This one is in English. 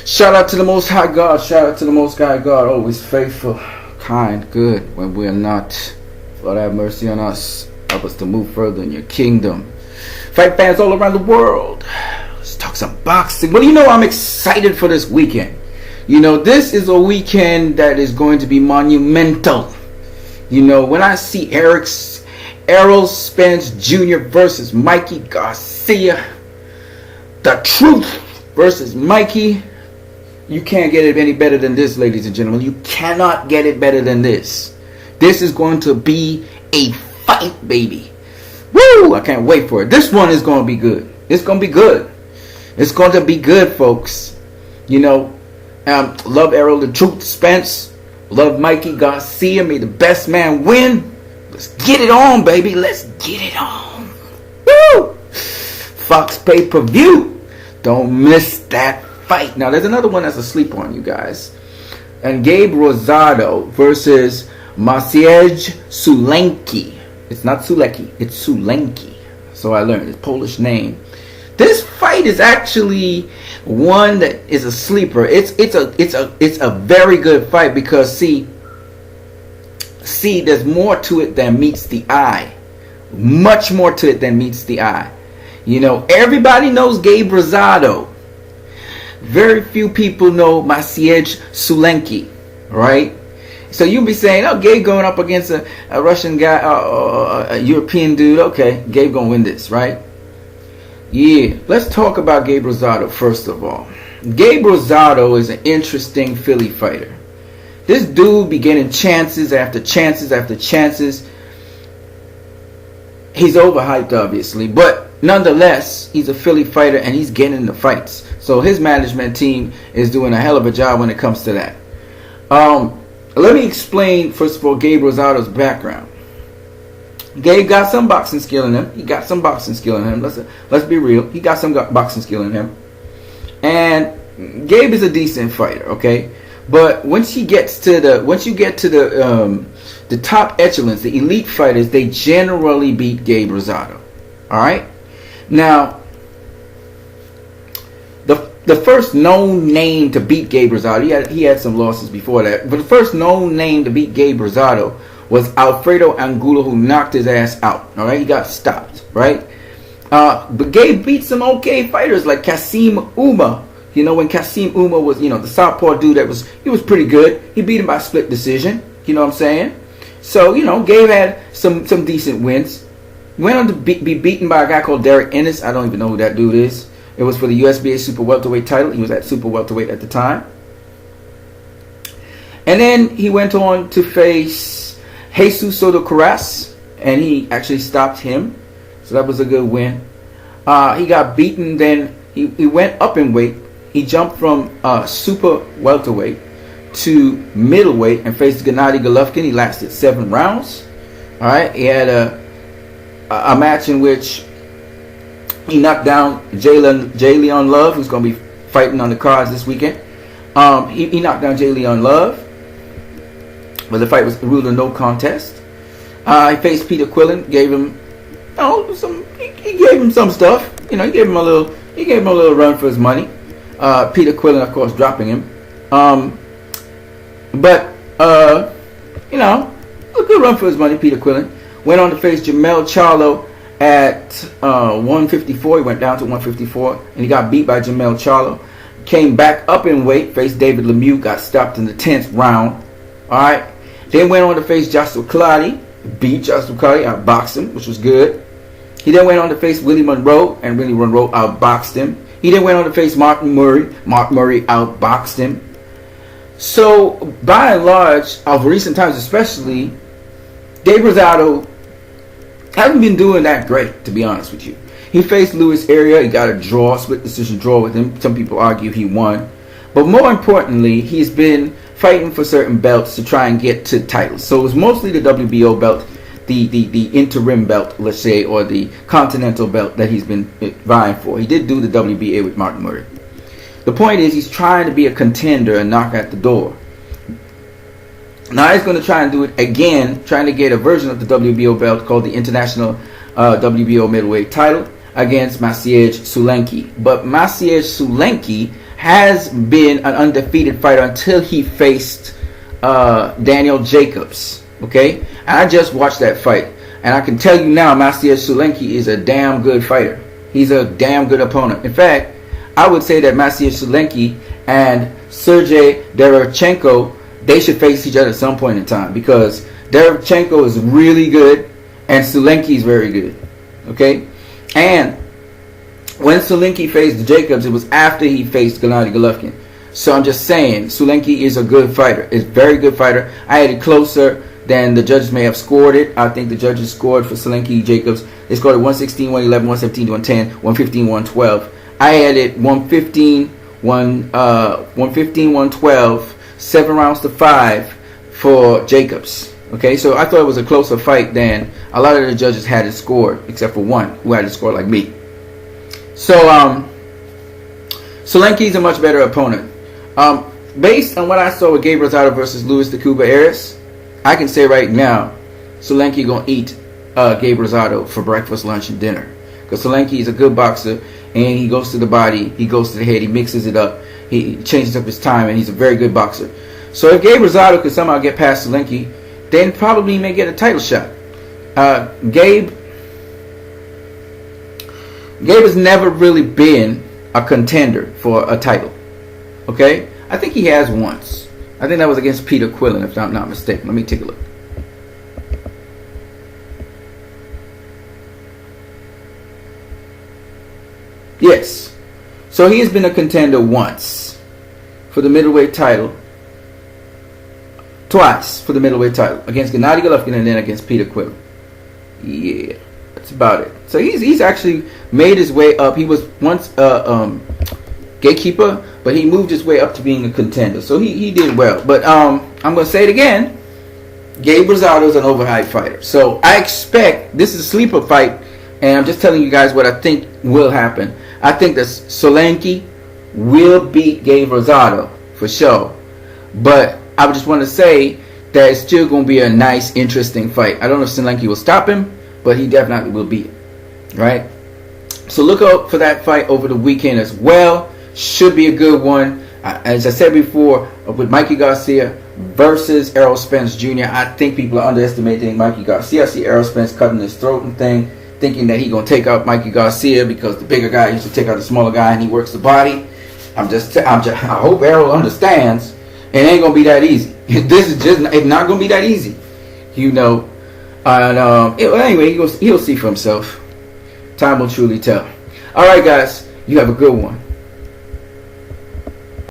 Shout out to the Most High God. Shout out to the Most High God. Always faithful, kind, good when we are not. Lord have mercy on us. Help us to move further in your kingdom. Fight fans all around the world. Let's talk some boxing. Well, I'm excited for this weekend. This is a weekend that is going to be monumental. When I see Errol Spence Jr. versus Mikey Garcia, the truth versus Mikey, you can't get it any better than this, ladies and gentlemen. You cannot get it better than this. This is going to be a fight, baby. Woo! I can't wait for it. This one is going to be good. It's going to be good. It's going to be good, folks. Love Errol the Truth Spence. Love Mikey Garcia. May the best man win. Let's get it on, baby. Let's get it on. Woo! Fox pay-per-view. Don't miss that fight. Now, there's another one that's a sleeper on you guys. And Gabe Rosado versus Maciej Solecki. It's not Solecki. It's Solecki. So I learned. It's a Polish name. This fight is actually one that is a sleeper. It's a very good fight because see, there's more to it than meets the eye. Much more to it than meets the eye. Everybody knows Gabe Rosado. Very few people know Maciej Solecki, right? So you'll be saying, oh, Gabe going up against a Russian guy, a European dude. Okay, Gabe gonna win this, right? Yeah, let's talk about Gabe Rosado first of all. Gabe Rosado is an interesting Philly fighter. This dude be getting chances after chances after chances. He's overhyped, obviously, but nonetheless, he's a Philly fighter and he's getting in the fights. So his management team is doing a hell of a job when it comes to that. Let me explain, first of all, Gabe Rosado's background. Gabe got some boxing skill in him. Let's be real. He got some boxing skill in him. And Gabe is a decent fighter, okay? But once you get to the top echelons, the elite fighters, they generally beat Gabe Rosado. All right? Now, the first known name to beat Gabe Rosado, he had some losses before that, but the first known name to beat Gabe Rosado was Alfredo Angulo, who knocked his ass out. All right? He got stopped, right? But Gabe beat some okay fighters like Kasim Uma. When Kasim Uma was, the southpaw dude he was pretty good. He beat him by split decision. You know what I'm saying? So, Gabe had some decent wins. Went on to be beaten by a guy called Derek Ennis. I don't even know who that dude is. It was for the USBA Super Welterweight title. He was at Super Welterweight at the time. And then he went on to face Jesus Soto Carras, and he actually stopped him. So that was a good win. He got beaten. Then he went up in weight. He jumped from Super Welterweight to middleweight and faced Gennady Golovkin. He lasted 7 rounds. All right. He had a match in which he knocked down Leon Love, who's going to be fighting on the cards this weekend. He knocked down Leon Love, but the fight was ruled a no contest. He faced Peter Quillen, gave him, he gave him some stuff. He gave him a little run for his money. Peter Quillen, of course, dropping him. But a good run for his money. Peter Quillen went on to face Jamel Charlo at 154. He went down to 154, and he got beat by Jamel Charlo. Came back up in weight, faced David Lemieux, got stopped in the 10th round. All right. Then went on to face Joshua Clottey, beat Joshua Clottey, outboxed him, which was good. He then went on to face Willie Monroe, and Willie Monroe outboxed him. He then went on to face Mark Murray. Mark Murray outboxed him. So, by and large, of recent times especially, Gabe Rosado hasn't been doing that great, to be honest with you. He faced Luis Arias. He got a split decision draw with him. Some people argue he won. But more importantly, he's been fighting for certain belts to try and get to titles. So it was mostly the WBO belt, the interim belt, let's say, or the continental belt that he's been vying for. He did do the WBA with Martin Murray. The point is, he's trying to be a contender and knock at the door. Now he's going to try and do it again, trying to get a version of the WBO belt called the International WBO Middleweight title against Maciej Solecki. But Maciej Solecki has been an undefeated fighter until he faced Daniel Jacobs. Okay, and I just watched that fight, and I can tell you now, Maciej Solecki is a damn good fighter. He's a damn good opponent. In fact, I would say that Maciej Solecki and Sergey Derevchenko, they should face each other at some point in time, because Derevchenko is really good and Solecki is very good. Okay, and when Solecki faced Jacobs, it was after he faced Gennady Golovkin. So I'm just saying, Solecki is a good fighter. Is a very good fighter. I had it closer than the judges may have scored it. I think the judges scored for Solecki Jacobs. They scored it 116, 111, 117, 110, 115, 112. I had it 115, 112, 7 rounds to 5 for Jacobs. Okay, so I thought it was a closer fight than a lot of the judges had it scored, except for one who had it scored like me. So, Solecki's a much better opponent. Based on what I saw with Gabe Rosado versus Luis de Cuba Ares, I can say right now, Solecki gonna eat Gabe Rosado for breakfast, lunch, and dinner. Because Solecki is a good boxer, and he goes to the body, he goes to the head, he mixes it up, he changes up his time, and he's a very good boxer. So if Gabe Rosado could somehow get past Solecki, then probably may get a title shot. Gabe has never really been a contender for a title. Okay? I think he has once. I think that was against Peter Quillen, if I'm not mistaken. Let me take a look. Yes. So he has been a contender once for the middleweight title. Twice for the middleweight title. Against Gennady Golovkin and then against Peter Quillen. Yeah. That's about it. So he's actually made his way up. He was once gatekeeper, but he moved his way up to being a contender. So he did well. But I'm going to say it again. Gabe Rosado is an overhyped fighter. So I expect this is a sleeper fight, and I'm just telling you guys what I think will happen. I think that Solecki will beat Gabe Rosado for sure. But I just want to say that it's still going to be a nice, interesting fight. I don't know if Solecki will stop him, but he definitely will beat him. Right? So look out for that fight over the weekend as well. Should be a good one. As I said before, with Mikey Garcia versus Errol Spence Jr., I think people are underestimating Mikey Garcia. I see Errol Spence cutting his throat and thinking that he's going to take out Mikey Garcia because the bigger guy used to take out the smaller guy and he works the body. I hope Errol understands it ain't going to be that easy. It's not going to be that easy. You know. And anyway, he'll see for himself. Time will truly tell. All right, guys. You have a good one.